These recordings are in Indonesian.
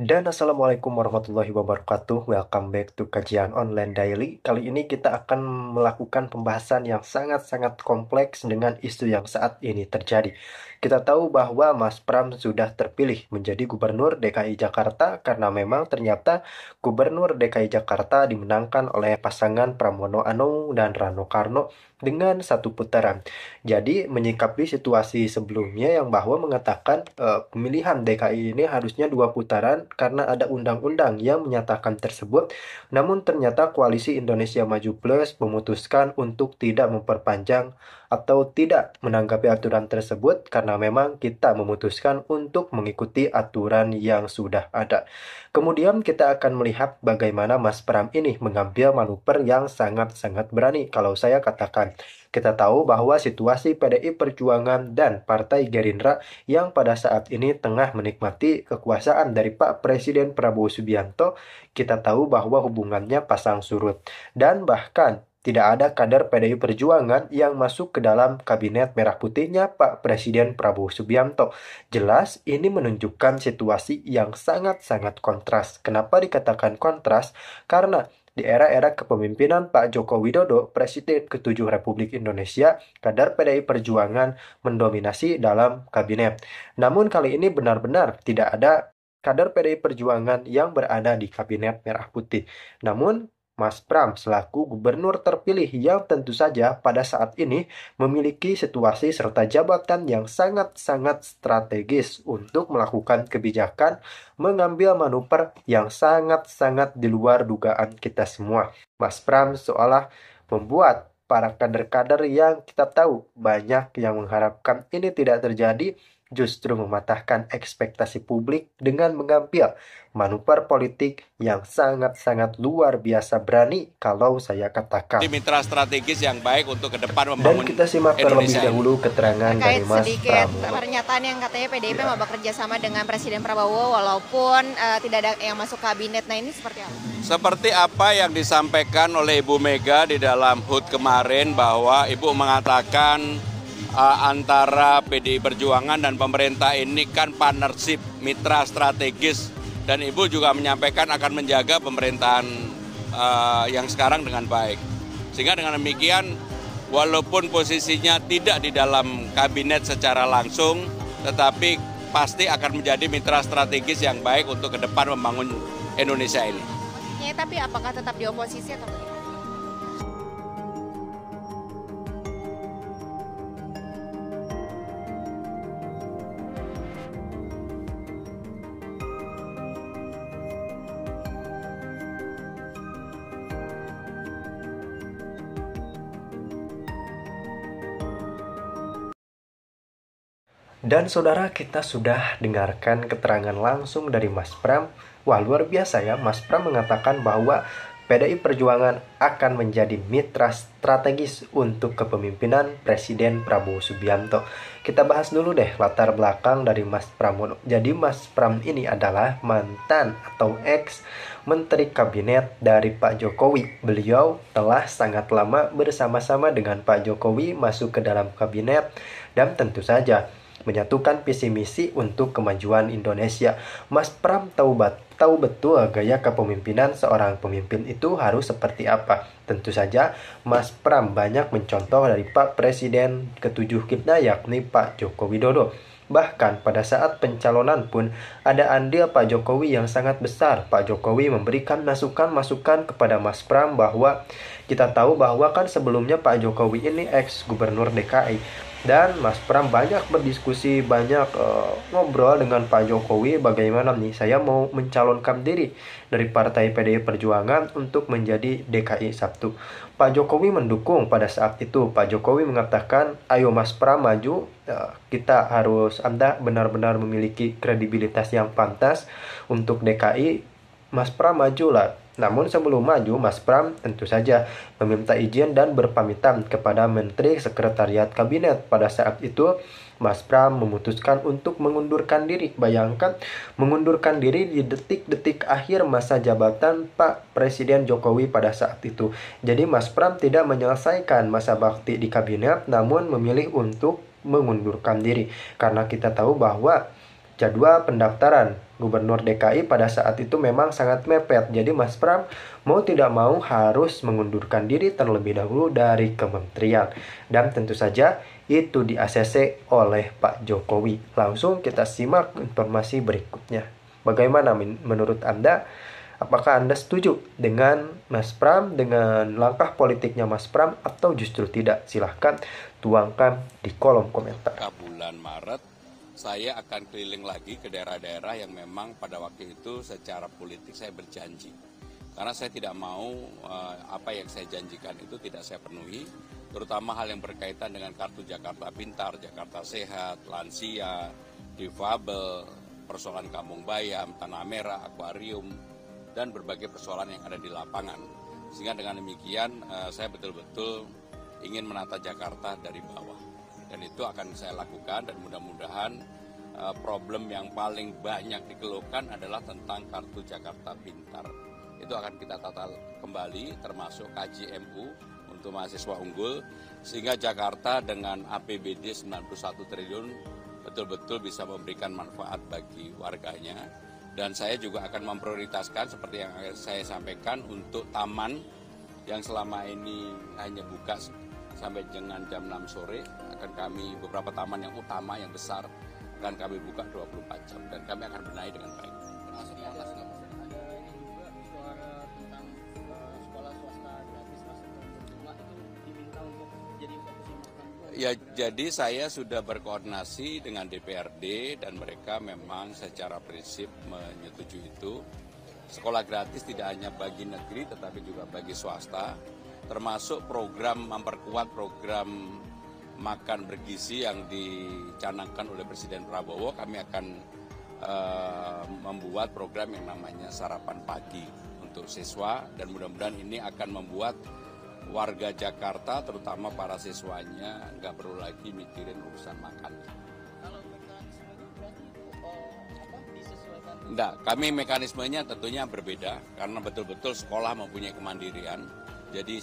Dan Assalamualaikum warahmatullahi wabarakatuh. Welcome back to Kajian Online Daily. Kali ini kita akan melakukan pembahasan yang sangat-sangat kompleks dengan isu yang saat ini terjadi. Kita tahu bahwa Mas Pram sudah terpilih menjadi Gubernur DKI Jakarta karena memang ternyata Gubernur DKI Jakarta dimenangkan oleh pasangan Pramono Anung dan Rano Karno dengan satu putaran. Jadi menyikapi situasi sebelumnya yang bahwa mengatakan pemilihan DKI ini harusnya dua putaran karena ada undang-undang yang menyatakan tersebut. Namun ternyata Koalisi Indonesia Maju Plus memutuskan untuk tidak memperpanjang atau tidak menanggapi aturan tersebut karena memang kita memutuskan untuk mengikuti aturan yang sudah ada. Kemudian kita akan melihat bagaimana Mas Pram ini mengambil manuver yang sangat-sangat berani. Kalau saya katakan, kita tahu bahwa situasi PDI Perjuangan dan Partai Gerindra yang pada saat ini tengah menikmati kekuasaan dari Pak Presiden Prabowo Subianto, kita tahu bahwa hubungannya pasang surut. Dan bahkan tidak ada kader PDI Perjuangan yang masuk ke dalam kabinet merah putihnya Pak Presiden Prabowo Subianto. Jelas ini menunjukkan situasi yang sangat-sangat kontras. Kenapa dikatakan kontras? Karena di era-era kepemimpinan Pak Joko Widodo, Presiden ke-7 Republik Indonesia, kader PDI Perjuangan mendominasi dalam kabinet. Namun kali ini benar-benar tidak ada kader PDI Perjuangan yang berada di kabinet merah putih. Namun Mas Pram selaku gubernur terpilih yang tentu saja pada saat ini memiliki situasi serta jabatan yang sangat-sangat strategis untuk melakukan kebijakan, mengambil manuver yang sangat-sangat di luar dugaan kita semua. Mas Pram seolah membuat para kader-kader yang kita tahu banyak yang mengharapkan ini tidak terjadi, justru mematahkan ekspektasi publik dengan mengambil manuver politik yang sangat-sangat luar biasa berani kalau saya katakan. Di mitra strategis yang baik untuk ke depan Dan membangun kita simak terlebih Indonesia ini. dahulu keterangan dari Terkait Mas sedikit Pram. pernyataan yang katanya PDIP mau bekerja sama dengan Presiden Prabowo walaupun tidak ada yang masuk kabinet. Nah, ini seperti apa? Seperti apa yang disampaikan oleh Ibu Mega di dalam HUT kemarin bahwa Ibu mengatakan antara PDI Perjuangan dan pemerintah ini kan partnership, mitra strategis, dan Ibu juga menyampaikan akan menjaga pemerintahan yang sekarang dengan baik. Sehingga dengan demikian, walaupun posisinya tidak di dalam kabinet secara langsung, tetapi pasti akan menjadi mitra strategis yang baik untuk ke depan membangun Indonesia ini. Ya, tapi apakah tetap di oposisi atau bagaimana? Dan saudara, kita sudah dengarkan keterangan langsung dari Mas Pram. Wah, luar biasa ya, Mas Pram mengatakan bahwa PDI Perjuangan akan menjadi mitra strategis untuk kepemimpinan Presiden Prabowo Subianto. Kita bahas dulu deh latar belakang dari Mas Pramono. Jadi Mas Pram ini adalah mantan atau ex Menteri Kabinet dari Pak Jokowi. Beliau telah sangat lama bersama-sama dengan Pak Jokowi masuk ke dalam kabinet dan tentu saja menyatukan visi misi untuk kemajuan Indonesia. Mas Pram tahu betul gaya kepemimpinan seorang pemimpin itu harus seperti apa. Tentu saja Mas Pram banyak mencontoh dari Pak Presiden ke-7 kita yakni Pak Joko Widodo. Bahkan pada saat pencalonan pun ada andil Pak Jokowi yang sangat besar. Pak Jokowi memberikan masukan-masukan kepada Mas Pram bahwa kita tahu bahwa kan sebelumnya Pak Jokowi ini ex gubernur DKI. Dan Mas Pram banyak berdiskusi, banyak ngobrol dengan Pak Jokowi bagaimana nih saya mau mencalonkan diri dari Partai PDI Perjuangan untuk menjadi DKI 1. Pak Jokowi mendukung pada saat itu. Pak Jokowi mengatakan, ayo Mas Pram maju, kita harus Anda benar-benar memiliki kredibilitas yang pantas untuk DKI. Mas Pram majulah. Namun sebelum maju, Mas Pram tentu saja meminta izin dan berpamitan kepada Menteri Sekretariat Kabinet. Pada saat itu, Mas Pram memutuskan untuk mengundurkan diri. Bayangkan, mengundurkan diri di detik-detik akhir masa jabatan Pak Presiden Jokowi pada saat itu. Jadi Mas Pram tidak menyelesaikan masa bakti di kabinet, namun memilih untuk mengundurkan diri. Karena kita tahu bahwa jadwal pendaftaran Gubernur DKI pada saat itu memang sangat mepet. Jadi Mas Pram mau tidak mau harus mengundurkan diri terlebih dahulu dari kementerian. Dan tentu saja itu di-ACC oleh Pak Jokowi. Langsung kita simak informasi berikutnya. Bagaimana menurut Anda? Apakah Anda setuju dengan Mas Pram, dengan langkah politiknya Mas Pram, atau justru tidak? Silahkan tuangkan di kolom komentar. Bulan Maret, saya akan keliling lagi ke daerah-daerah yang memang pada waktu itu secara politik saya berjanji. Karena saya tidak mau apa yang saya janjikan itu tidak saya penuhi, terutama hal yang berkaitan dengan Kartu Jakarta Pintar, Jakarta Sehat, lansia, difabel, persoalan Kampung Bayam, Tanah Merah, akuarium, dan berbagai persoalan yang ada di lapangan. Sehingga dengan demikian saya betul-betul ingin menata Jakarta dari bawah. Dan itu akan saya lakukan dan mudah-mudahan problem yang paling banyak dikeluhkan adalah tentang Kartu Jakarta Pintar. Itu akan kita tata kembali termasuk KJMU untuk mahasiswa unggul sehingga Jakarta dengan APBD 91 triliun betul-betul bisa memberikan manfaat bagi warganya. Dan saya juga akan memprioritaskan seperti yang saya sampaikan untuk taman yang selama ini hanya buka sampai dengan jam 6 sore. Akan kami beberapa taman yang utama, yang besar akan kami buka 24 jam dan kami akan benahi dengan baik. Termasuk Monas nggak Mas? Ada ini juga suara tentang sekolah swasta gratis Mas, jumlah itu diminta untuk jadi fokusnya Mas Pram. Ya, jadi saya sudah berkoordinasi dengan DPRD dan mereka memang secara prinsip menyetujui itu. Sekolah gratis tidak hanya bagi negeri tetapi juga bagi swasta, termasuk program memperkuat program makan bergizi yang dicanangkan oleh Presiden Prabowo. Kami akan membuat program yang namanya sarapan pagi untuk siswa dan mudah-mudahan ini akan membuat warga Jakarta terutama para siswanya nggak perlu lagi mikirin urusan makan. Kalau mekanismenya berarti itu disesuaikan? Enggak, kami mekanismenya tentunya berbeda karena betul-betul sekolah mempunyai kemandirian. Jadi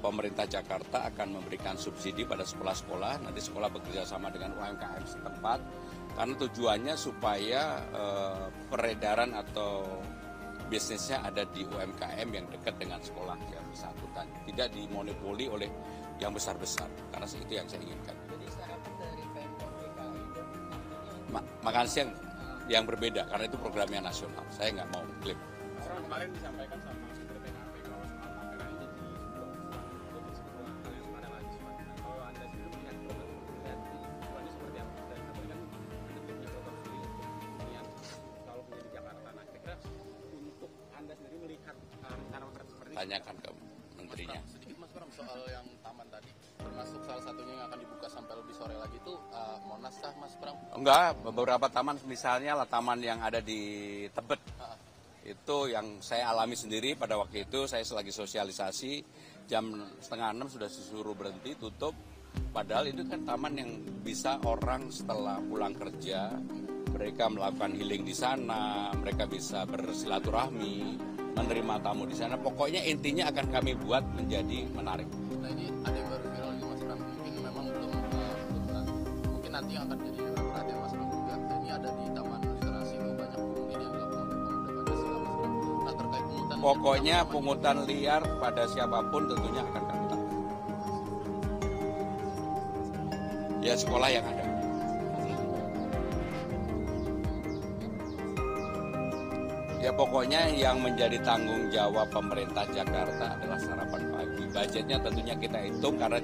pemerintah Jakarta akan memberikan subsidi pada sekolah-sekolah, nanti sekolah bekerja sama dengan UMKM setempat, karena tujuannya supaya peredaran atau bisnisnya ada di UMKM yang dekat dengan sekolah yang bersangkutan, tidak dimonopoli oleh yang besar-besar, karena itu yang saya inginkan. Jadi harapan dari Pemprov DKI itu makan siang yang berbeda, karena itu programnya nasional, saya nggak mau klaim. kemarin disampaikan sama Menteri PKP kalau soal makanan ini di sekolah yang pada mahasiswa. Kalau Anda sendiri melihat program ini seperti apa? Dan sampaikan Anda punya program sendiri untuk melihat kalau punya di Jakarta. Nah, kira-kira untuk Anda sendiri melihat rencana seperti ini. Tanyakan ke menterinya. Sedikit Mas Pram soal yang taman tadi, termasuk salah satunya yang akan dibuka sampai lebih sore lagi itu Monas kah Mas Pram? Enggak, beberapa taman misalnya lah taman yang ada di Tebet. Itu yang saya alami sendiri pada waktu itu, saya selagi sosialisasi jam 5:30 sudah disuruh berhenti, tutup. Padahal itu kan taman yang bisa orang setelah pulang kerja, mereka melakukan healing di sana, mereka bisa bersilaturahmi, menerima tamu di sana. Pokoknya intinya akan kami buat menjadi menarik. Nah ini ada yang baru viral juga Mas Pram, mungkin memang belum mungkin nanti yang akan jadi perhatian Mas Pram juga. Ini ada di Taman Literasi itu banyak pungutan yang dilakukan oleh pemuda Pancasila Mas Pram. Nah terkait pungutan. Pokoknya pungutan liar pada siapapun tentunya akan kami lakukan. Ya sekolah yang ada. Ya pokoknya yang menjadi tanggung jawab pemerintah Jakarta adalah sarapan pagi. Budgetnya tentunya kita hitung karena